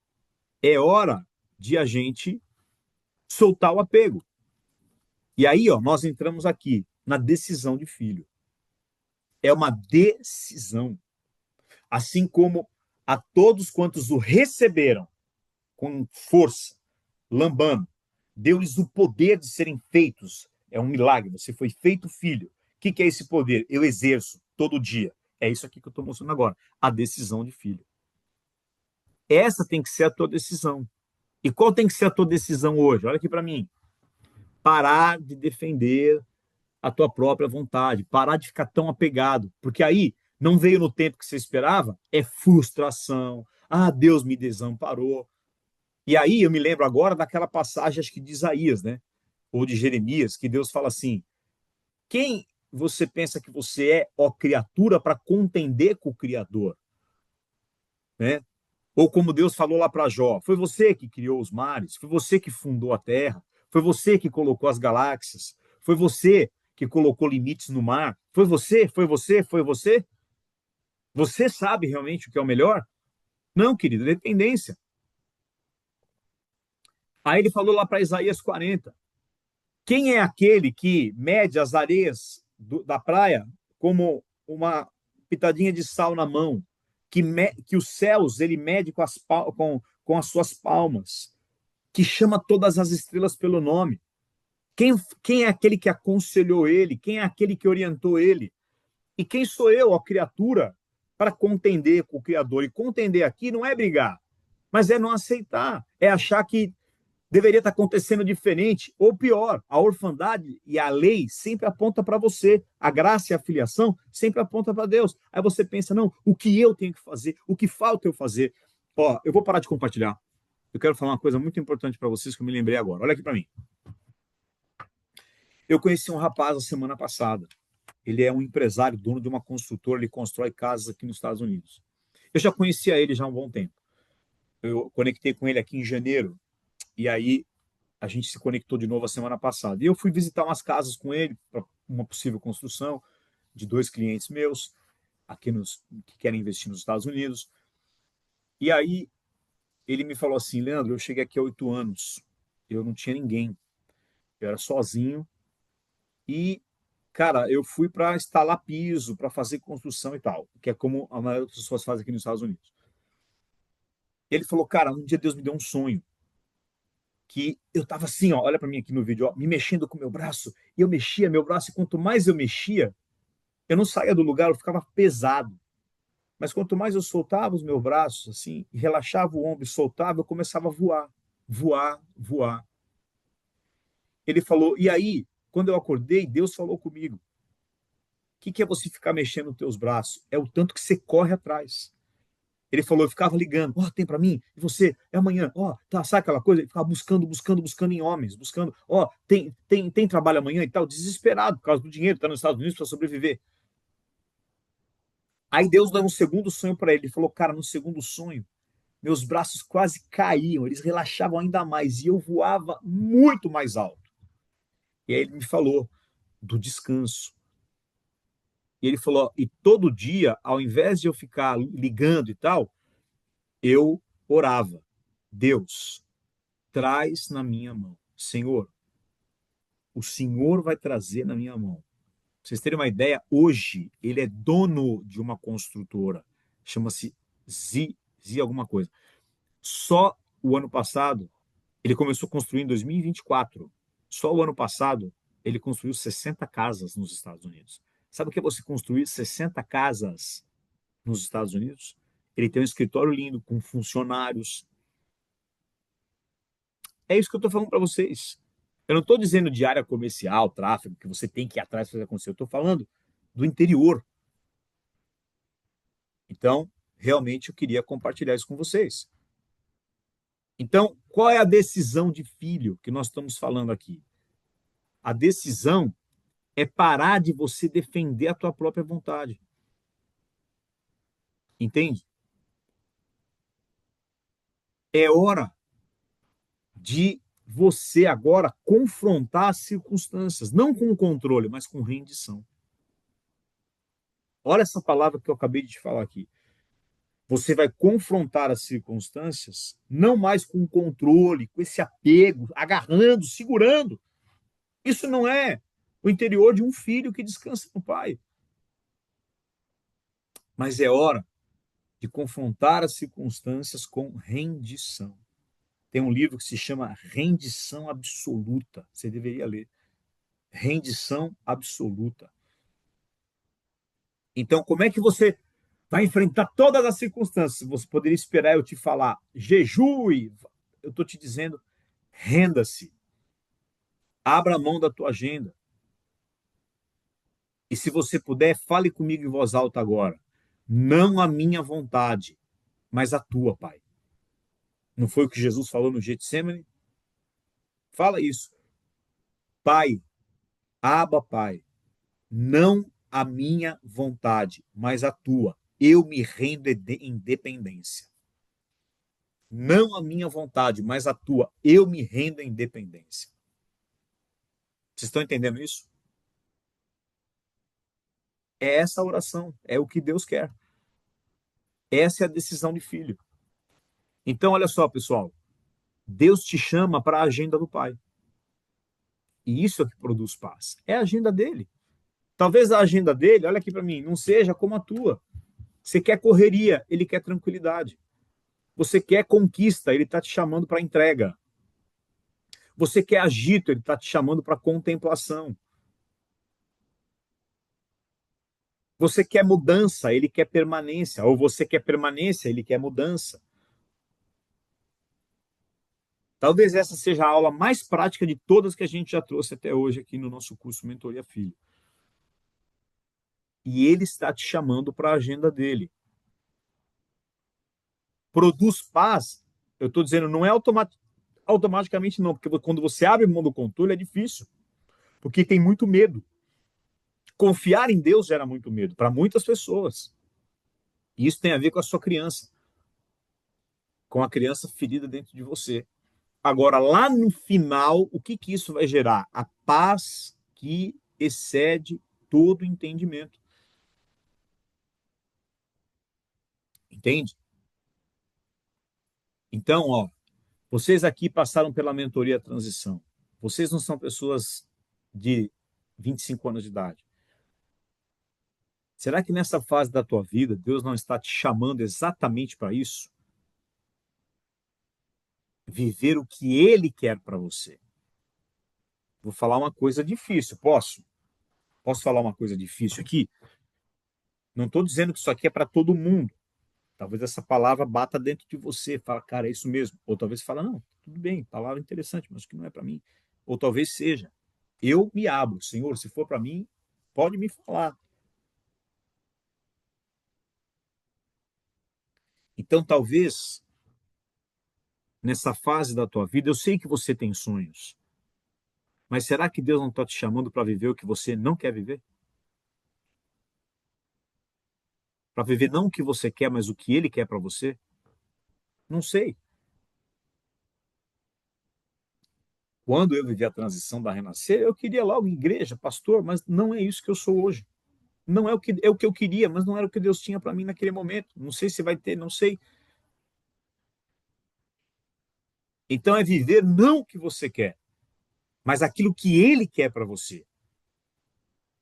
é hora de a gente soltar o apego. E aí, ó, nós entramos aqui na decisão de filho. É uma decisão. Assim como a todos quantos o receberam com força, lambando, deu-lhes o poder de serem feitos. É um milagre, você foi feito filho. O que é esse poder? Eu exerço todo dia. É isso aqui que eu estou mostrando agora. A decisão de filho. Essa tem que ser a tua decisão. E qual tem que ser a tua decisão hoje? Olha aqui para mim. Parar de defender a tua própria vontade, parar de ficar tão apegado, porque aí não veio no tempo que você esperava, é frustração. Ah, Deus me desamparou. E aí eu me lembro agora daquela passagem, acho que de Isaías, né? Ou de Jeremias, que Deus fala assim: quem você pensa que você é, ó criatura, para contender com o Criador? Né? Ou como Deus falou lá para Jó: foi você que criou os mares, foi você que fundou a terra, foi você que colocou as galáxias, foi você que colocou limites no mar, foi você, foi você, foi você? Você sabe realmente o que é o melhor? Não, querido, dependência. Aí ele falou lá para Isaías 40: quem é aquele que mede as areias da praia como uma pitadinha de sal na mão, que os céus ele mede com as suas palmas, que chama todas as estrelas pelo nome? Quem é aquele que aconselhou ele? Quem é aquele que orientou ele? E quem sou eu, a criatura, para contender com o Criador? E contender aqui não é brigar, mas é não aceitar, é achar que deveria estar acontecendo diferente, ou pior, a orfandade e a lei sempre aponta para você, a graça e a filiação sempre aponta para Deus. Aí você pensa, não, o que eu tenho que fazer, o que falta eu fazer? Ó, eu vou parar de compartilhar. Eu quero falar uma coisa muito importante para vocês que eu me lembrei agora. Olha aqui para mim. Eu conheci um rapaz a semana passada. Ele é um empresário, dono de uma construtora, ele constrói casas aqui nos Estados Unidos. Eu já conhecia ele já há um bom tempo. Eu conectei com ele aqui em janeiro, e aí a gente se conectou de novo a semana passada. E eu fui visitar umas casas com ele para uma possível construção de dois clientes meus aqui que querem investir nos Estados Unidos. E aí ele me falou assim: Leandro, eu cheguei aqui há 8 anos, eu não tinha ninguém, eu era sozinho e, cara, eu fui para instalar piso, para fazer construção e tal, que é como a maioria das pessoas fazem aqui nos Estados Unidos. Ele falou: cara, um dia Deus me deu um sonho que eu tava assim, ó, olha para mim aqui no vídeo, ó, me mexendo com o meu braço, e eu mexia meu braço, e quanto mais eu mexia, eu não saía do lugar, eu ficava pesado. Mas quanto mais eu soltava os meus braços, assim, e relaxava o ombro e soltava, eu começava a voar, voar, voar. Ele falou, e aí, quando eu acordei, Deus falou comigo: o que é você ficar mexendo os teus braços? É o tanto que você corre atrás. Ele falou, eu ficava ligando, ó, tem para mim? E você? É amanhã? Ó, tá, sabe aquela coisa? Ele ficava buscando, buscando, buscando em homens, buscando, ó, tem trabalho amanhã e tal, desesperado por causa do dinheiro, tá nos Estados Unidos para sobreviver. Aí Deus deu um segundo sonho para ele. Ele falou, cara, no segundo sonho, meus braços quase caíam, eles relaxavam ainda mais e eu voava muito mais alto. E aí ele me falou do descanso. E ele falou, e todo dia, ao invés de eu ficar ligando e tal, eu orava: Deus, traz na minha mão. Senhor, o Senhor vai trazer na minha mão. Pra vocês terem uma ideia, hoje ele é dono de uma construtora, chama-se Z alguma coisa. Só o ano passado, ele começou a construir em 2024. Só o ano passado, ele construiu 60 casas nos Estados Unidos. Sabe o que é você construir 60 casas nos Estados Unidos? Ele tem um escritório lindo, com funcionários. É isso que eu estou falando para vocês. Eu não estou dizendo de área comercial, tráfego, que você tem que ir atrás para fazer acontecer. Eu estou falando do interior. Então, realmente, eu queria compartilhar isso com vocês. Então, qual é a decisão de filho que nós estamos falando aqui? A decisão é parar de você defender a tua própria vontade. Entende? É hora de você agora confrontar as circunstâncias, não com controle, mas com rendição. Olha essa palavra que eu acabei de te falar aqui. Você vai confrontar as circunstâncias não mais com controle, com esse apego, agarrando, segurando. Isso não é o interior de um filho que descansa no pai. Mas é hora de confrontar as circunstâncias com rendição. Tem um livro que se chama Rendição Absoluta. Você deveria ler. Rendição Absoluta. Então, como é que você vai enfrentar todas as circunstâncias? Você poderia esperar eu te falar, jejue. Eu estou te dizendo, renda-se. Abra mão da tua agenda. E se você puder, fale comigo em voz alta agora. Não a minha vontade, mas a tua, Pai. Não foi o que Jesus falou no Getsemane? Fala isso. Pai, Abba, Pai, não a minha vontade, mas a tua. Eu me rendo em dependência. Não a minha vontade, mas a tua. Eu me rendo em dependência. Vocês estão entendendo isso? É essa a oração, é o que Deus quer. Essa é a decisão de filho. Então, olha só, pessoal. Deus te chama para a agenda do Pai. E isso é que produz paz. É a agenda dele. Talvez a agenda dele, olha aqui para mim, não seja como a tua. Você quer correria, ele quer tranquilidade. Você quer conquista, ele está te chamando para entrega. Você quer agito, ele está te chamando para contemplação. Você quer mudança, ele quer permanência. Ou você quer permanência, ele quer mudança. Talvez essa seja a aula mais prática de todas que a gente já trouxe até hoje aqui no nosso curso Mentoria Filho. E ele está te chamando para a agenda dele. Produz paz, eu estou dizendo, não é automaticamente não, porque quando você abre mão do controle é difícil, porque tem muito medo. Confiar em Deus gera muito medo para muitas pessoas. E isso tem a ver com a sua criança, com a criança ferida dentro de você. Agora, lá no final, o que isso vai gerar? A paz que excede todo entendimento. Entende? Então, ó, vocês aqui passaram pela mentoria transição. Vocês não são pessoas de 25 anos de idade. Será que nessa fase da tua vida, Deus não está te chamando exatamente para isso? Viver o que Ele quer para você. Vou falar uma coisa difícil, posso? Posso falar uma coisa difícil aqui? Não estou dizendo que isso aqui é para todo mundo. Talvez essa palavra bata dentro de você, fala, cara, é isso mesmo. Ou talvez fala, não, tudo bem, palavra interessante, mas que não é para mim. Ou talvez seja, eu me abro, Senhor, se for para mim, pode me falar. Então, talvez nessa fase da tua vida, eu sei que você tem sonhos, mas será que Deus não está te chamando para viver o que você não quer viver? Para viver não o que você quer, mas o que Ele quer para você? Não sei. Quando eu vivi a transição da Renascer, eu queria logo igreja, pastor, mas não é isso que eu sou hoje. Não é o que eu queria, mas não era o que Deus tinha para mim naquele momento. Não sei se vai ter, não sei. Então é viver não o que você quer, mas aquilo que ele quer para você.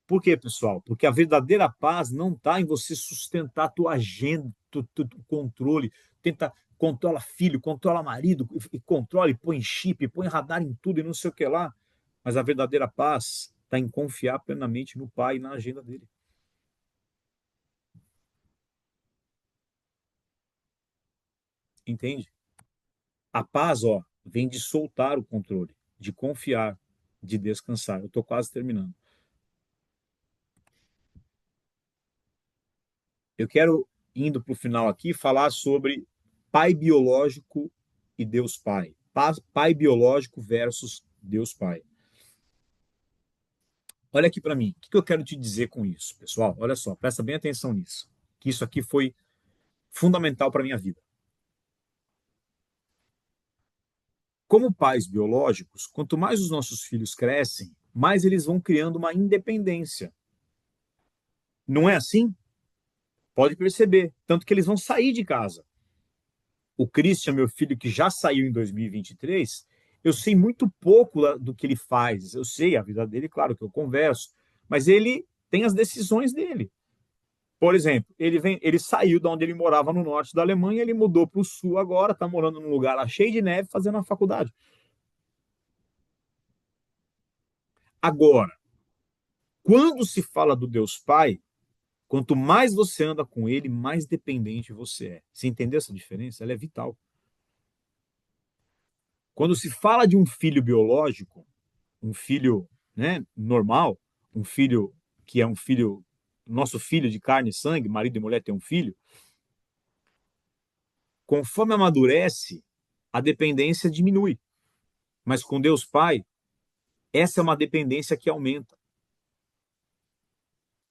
Por quê, pessoal? Porque a verdadeira paz não está em você sustentar a tua agenda, tu controle, tenta controla filho, controla marido, e controle, põe chip, põe radar em tudo e não sei o que lá. Mas a verdadeira paz está em confiar plenamente no Pai e na agenda dele. Entende? A paz, ó, vem de soltar o controle, de confiar, de descansar. Eu estou quase terminando. Eu quero, indo para o final aqui, falar sobre pai biológico e Deus Pai. Pai biológico versus Deus Pai. Olha aqui para mim. O que eu quero te dizer com isso, pessoal? Olha só, presta bem atenção nisso. Que isso aqui foi fundamental para minha vida. Como pais biológicos, quanto mais os nossos filhos crescem, mais eles vão criando uma independência. Não é assim? Pode perceber. Tanto que eles vão sair de casa. O Christian, meu filho, que já saiu em 2023, eu sei muito pouco do que ele faz. Eu sei a vida dele, claro que eu converso, mas ele tem as decisões dele. Por exemplo, ele saiu de onde ele morava no norte da Alemanha, ele mudou para o sul agora, está morando num lugar lá cheio de neve, fazendo a faculdade. Agora, quando se fala do Deus Pai, quanto mais você anda com ele, mais dependente você é. Você entendeu essa diferença? Ela é vital. Quando se fala de um filho biológico, um filho, né, normal, um filho que é um filho, nosso filho de carne e sangue, marido e mulher tem um filho, conforme amadurece, a dependência diminui. Mas com Deus Pai, essa é uma dependência que aumenta.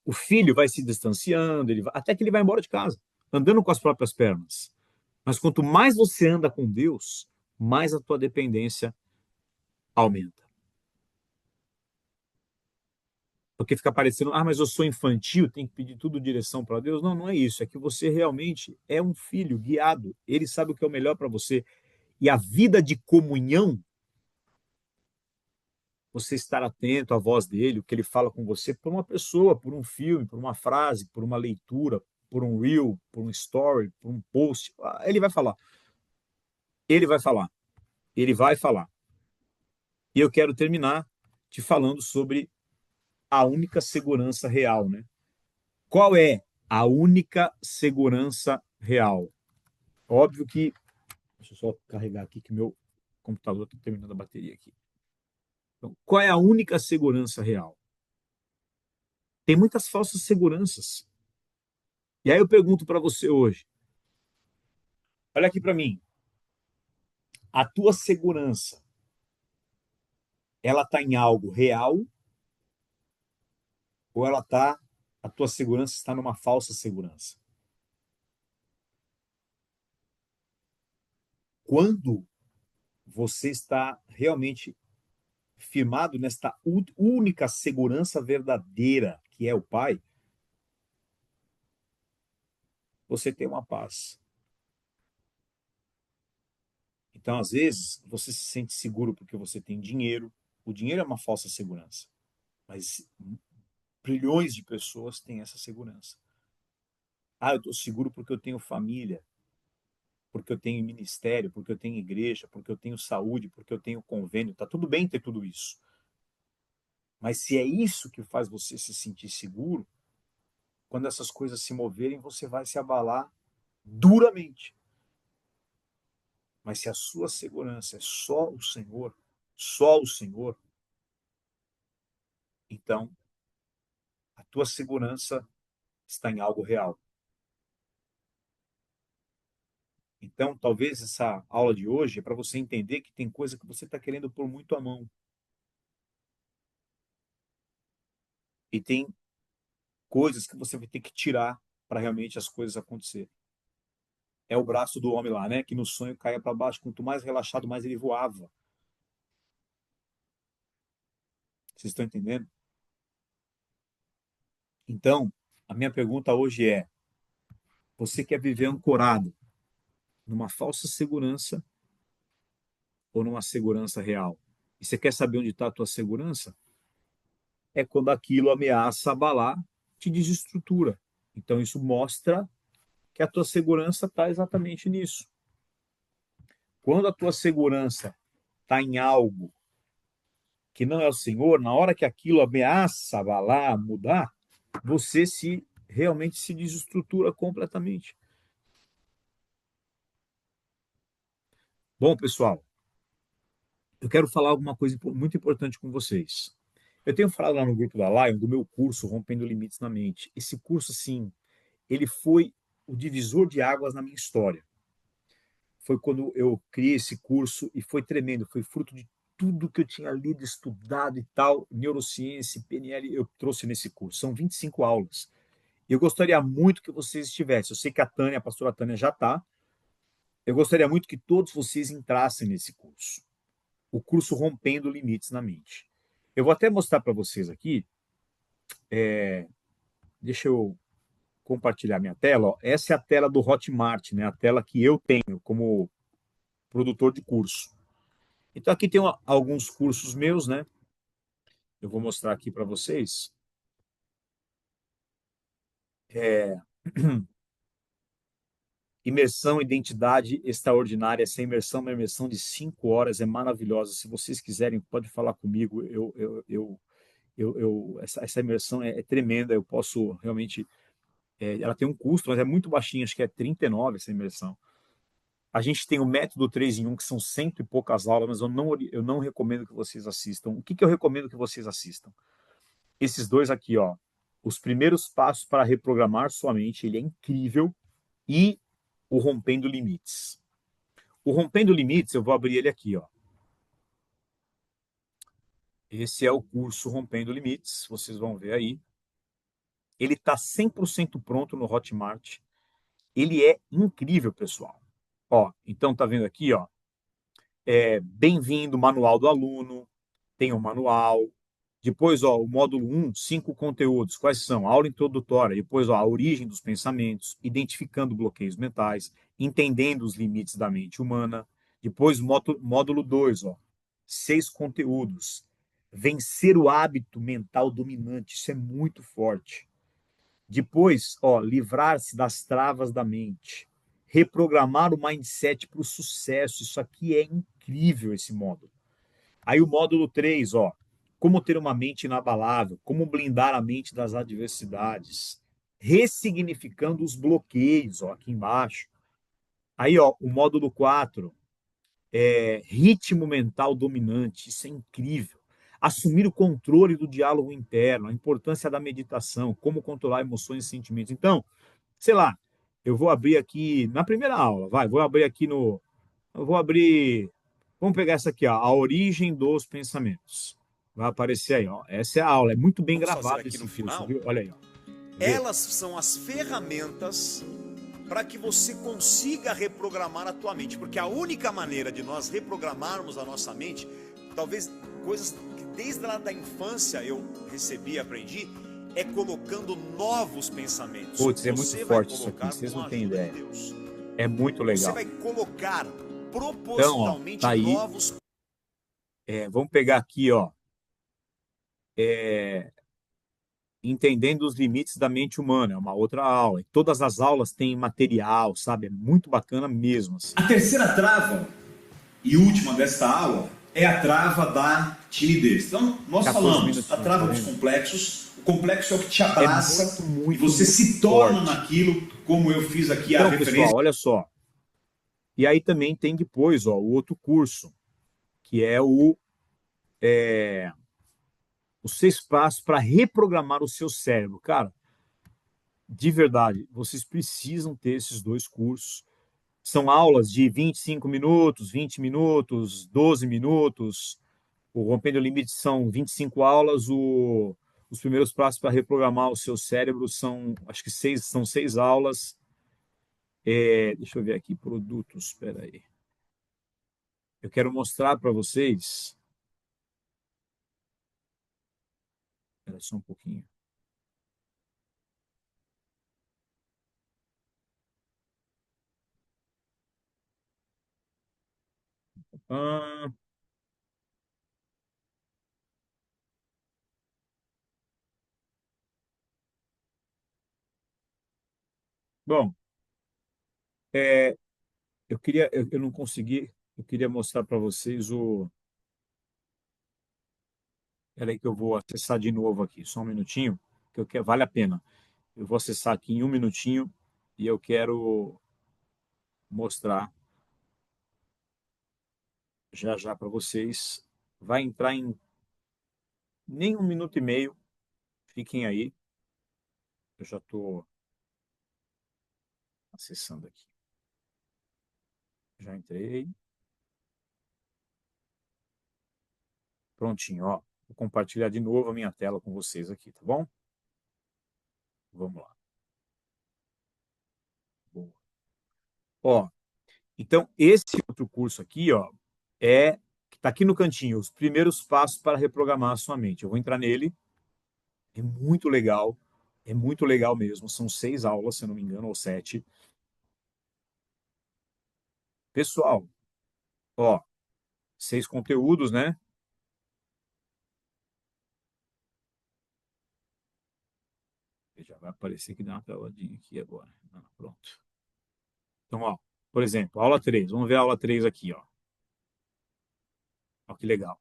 O filho vai se distanciando, até que ele vai embora de casa, andando com as próprias pernas. Mas quanto mais você anda com Deus, mais a tua dependência aumenta. Porque fica parecendo, mas eu sou infantil, tem que pedir tudo direção para Deus. Não, não é isso. É que você realmente é um filho guiado. Ele sabe o que é o melhor para você. E a vida de comunhão, você estar atento à voz dele, o que ele fala com você, por uma pessoa, por um filme, por uma frase, por uma leitura, por um reel, por um story, por um post. Ele vai falar. Ele vai falar. Ele vai falar. E eu quero terminar te falando sobre a única segurança real, né? Qual é a única segurança real? Óbvio que. Deixa eu só carregar aqui que meu computador está terminando a bateria aqui. Então, qual é a única segurança real? Tem muitas falsas seguranças. E aí eu pergunto para você hoje: olha aqui para mim, a tua segurança, ela está em algo real ou a tua segurança está numa falsa segurança? Quando você está realmente firmado nesta única segurança verdadeira, que é o Pai, você tem uma paz. Então, às vezes, você se sente seguro porque você tem dinheiro. O dinheiro é uma falsa segurança, mas trilhões de pessoas têm essa segurança. Eu estou seguro porque eu tenho família, porque eu tenho ministério, porque eu tenho igreja, porque eu tenho saúde, porque eu tenho convênio. Tá tudo bem ter tudo isso. Mas se é isso que faz você se sentir seguro, quando essas coisas se moverem, você vai se abalar duramente. Mas se a sua segurança é só o Senhor, então a tua segurança está em algo real. Então, talvez essa aula de hoje é para você entender que tem coisa que você está querendo pôr muito à mão. E tem coisas que você vai ter que tirar para realmente as coisas acontecerem. É o braço do homem lá, né? Que no sonho caia para baixo. Quanto mais relaxado, mais ele voava. Vocês estão entendendo? Então, a minha pergunta hoje é: você quer viver ancorado numa falsa segurança ou numa segurança real? E você quer saber onde está a tua segurança? É quando aquilo ameaça abalar, te desestrutura. Então isso mostra que a tua segurança está exatamente nisso. Quando a tua segurança está em algo que não é o Senhor, na hora que aquilo ameaça abalar, mudar, você se realmente se desestrutura completamente. Bom, pessoal, eu quero falar alguma coisa muito importante com vocês. Eu tenho falado lá no grupo da Lion do meu curso Rompendo Limites na Mente. Esse curso, sim, ele foi o divisor de águas na minha história. Foi quando eu criei esse curso e foi tremendo, foi fruto de tudo que eu tinha lido, estudado e tal, neurociência, PNL, eu trouxe nesse curso. São 25 aulas. Eu gostaria muito que vocês estivessem. Eu sei que a Tânia, a pastora Tânia, já está. Eu gostaria muito que todos vocês entrassem nesse curso. O curso Rompendo Limites na Mente. Eu vou até mostrar para vocês aqui. Deixa eu compartilhar minha tela. Ó. Essa é a tela do Hotmart, né? A tela que eu tenho como produtor de curso. Então aqui tem alguns cursos meus, né? Eu vou mostrar aqui para vocês. É... Imersão, identidade extraordinária. Essa imersão é uma imersão de 5 horas, é maravilhosa. Se vocês quiserem, pode falar comigo. Essa imersão é tremenda. Eu posso realmente. Ela tem um custo, mas é muito baixinho, acho que é 39 essa imersão. A gente tem o método 3 em 1, que são cento e poucas aulas, mas eu não recomendo que vocês assistam. O que eu recomendo que vocês assistam? Esses dois aqui, ó. Os primeiros passos para reprogramar sua mente, ele é incrível. E o Rompendo Limites. O Rompendo Limites, eu vou abrir ele aqui, ó. Esse é o curso Rompendo Limites, vocês vão ver aí. Ele está 100% pronto no Hotmart. Ele é incrível, pessoal. Ó, então tá vendo aqui, ó. Bem-vindo, manual do aluno. Tem o manual. Depois, ó, o módulo 1, 5 conteúdos. Quais são? Aula introdutória. Depois, ó, a origem dos pensamentos, identificando bloqueios mentais, entendendo os limites da mente humana. Depois, módulo 2, ó, 6 conteúdos. Vencer o hábito mental dominante. Isso é muito forte. Depois, ó, livrar-se das travas da mente. Reprogramar o mindset para o sucesso. Isso aqui é incrível, esse módulo. Aí o módulo 3, ó, como ter uma mente inabalável, como blindar a mente das adversidades, ressignificando os bloqueios, ó, aqui embaixo. Aí, ó, o módulo 4, ritmo mental dominante, isso é incrível. Assumir o controle do diálogo interno, a importância da meditação, como controlar emoções e sentimentos. Então, sei lá, eu vou abrir aqui na primeira aula, vou abrir aqui no. Eu vou abrir. Vamos pegar essa aqui, ó, a origem dos pensamentos. Vai aparecer aí, ó. Essa é a aula, é muito bem Vamos fazer gravado aqui esse no curso, final, viu? Olha aí, ó. Vê? elas são as ferramentas para que você consiga reprogramar a tua mente, porque a única maneira de nós reprogramarmos a nossa mente, talvez coisas que desde lá da infância eu recebi e aprendi, é colocando novos pensamentos. Putz, é muito Você vai forte isso aqui, colocar vocês com não a têm ajuda de ideia. Deus. É muito Você legal. vai colocar Então, ó, propositalmente tá aí. novos. Vamos pegar aqui, ó. Entendendo os limites da mente humana, é uma outra aula. E todas as aulas têm material, sabe? É muito bacana mesmo, assim. A terceira trava e última desta aula é a trava da timidez. Então, nós 14 falamos a minutinhos, tá trava dos vendo? complexos. O complexo é o que te É abraça muito, muito, e você muito se torna forte. naquilo, como eu fiz aqui a Então, pessoal, referência. olha só. E aí também tem depois, ó, o outro curso, que é os 6 passos para reprogramar o seu cérebro. Cara, de verdade, vocês precisam ter esses dois cursos. São aulas de 25 minutos, 20 minutos, 12 minutos. O Rompendo Limites são 25 aulas. Os primeiros passos para reprogramar o seu cérebro são, acho que são 6 aulas. Deixa eu ver aqui, produtos, espera aí. Eu quero mostrar para vocês. Espera só um pouquinho. Ah, bom, é, eu não consegui, eu queria mostrar para vocês o. Peraí que eu vou acessar de novo aqui, só um minutinho, que eu quero, vale a pena. Eu vou acessar aqui em um minutinho e eu quero mostrar já já para vocês. Vai entrar em nem um minuto e meio. Fiquem aí. Eu já estou acessando aqui. Já entrei. Prontinho, ó. Vou compartilhar de novo a minha tela com vocês aqui, tá bom? Vamos lá. Boa. Ó, então esse outro curso aqui, ó, que tá aqui no cantinho, os primeiros passos para reprogramar a sua mente. Eu vou entrar nele. É muito legal mesmo. São 6 aulas, se eu não me engano, ou 7. Pessoal, ó, 6 conteúdos, né? Já vai aparecer que dá uma travadinha aqui agora. Ah, pronto. Então, ó, por exemplo, aula 3. Vamos ver a aula 3 aqui, ó. Ó que legal.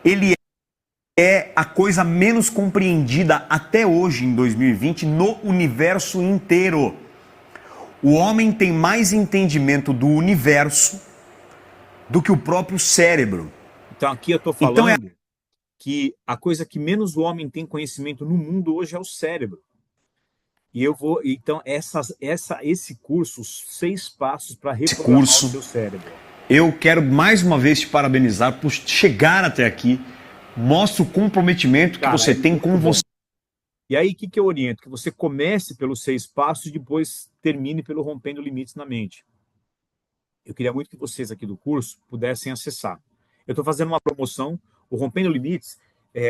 Ele é a coisa menos compreendida até hoje, em 2020, no universo inteiro. O homem tem mais entendimento do universo do que o próprio cérebro. Então, aqui eu estou falando que a coisa que menos o homem tem conhecimento no mundo hoje é o cérebro. E eu vou, então, esse curso, os 6 passos para reprogramar o seu cérebro. Eu quero mais uma vez te parabenizar por chegar até aqui. Mostra o comprometimento que você tem com você. E aí, o que eu oriento? Que você comece pelos 6 passos e depois termine pelo rompendo limites na mente. Eu queria muito que vocês aqui do curso pudessem acessar. Eu estou fazendo uma promoção, o Rompendo Limites,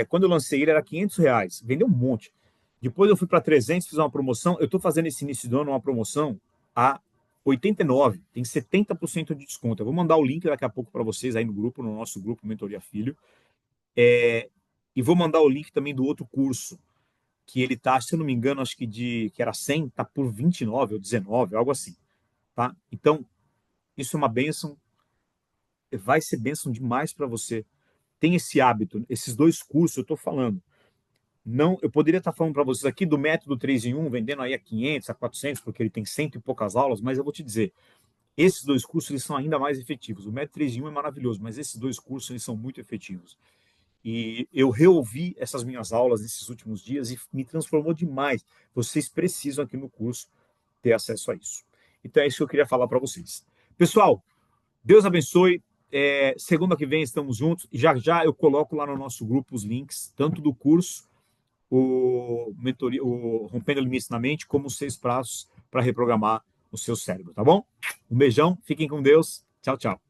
quando eu lancei ele era R$ 500, vendeu um monte. Depois eu fui para 300, fiz uma promoção. Eu estou fazendo esse início do ano uma promoção a 89, tem 70% de desconto. Eu vou mandar o link daqui a pouco para vocês aí no grupo, no nosso grupo Mentoria Filho. E vou mandar o link também do outro curso, que ele tá, se eu não me engano, acho que era 100, tá por 29 ou 19, algo assim, tá? Então, isso é uma bênção, vai ser bênção demais para você. Tem esse hábito, esses 2 cursos, eu estou falando. Não, eu poderia estar falando para vocês aqui do método 3 em 1, vendendo aí a 500, a 400, porque ele tem 100 e poucas aulas, mas eu vou te dizer, esses 2 cursos eles são ainda mais efetivos. O método 3 em 1 é maravilhoso, mas esses 2 cursos eles são muito efetivos. E eu reouvi essas minhas aulas nesses últimos dias e me transformou demais. Vocês precisam aqui no curso ter acesso a isso. Então é isso que eu queria falar para vocês. Pessoal, Deus abençoe. Segunda que vem estamos juntos. E já já eu coloco lá no nosso grupo os links, tanto do curso, o Rompendo Limites na Mente, como os 6 passos para reprogramar o seu cérebro, tá bom? Um beijão, fiquem com Deus. Tchau, tchau.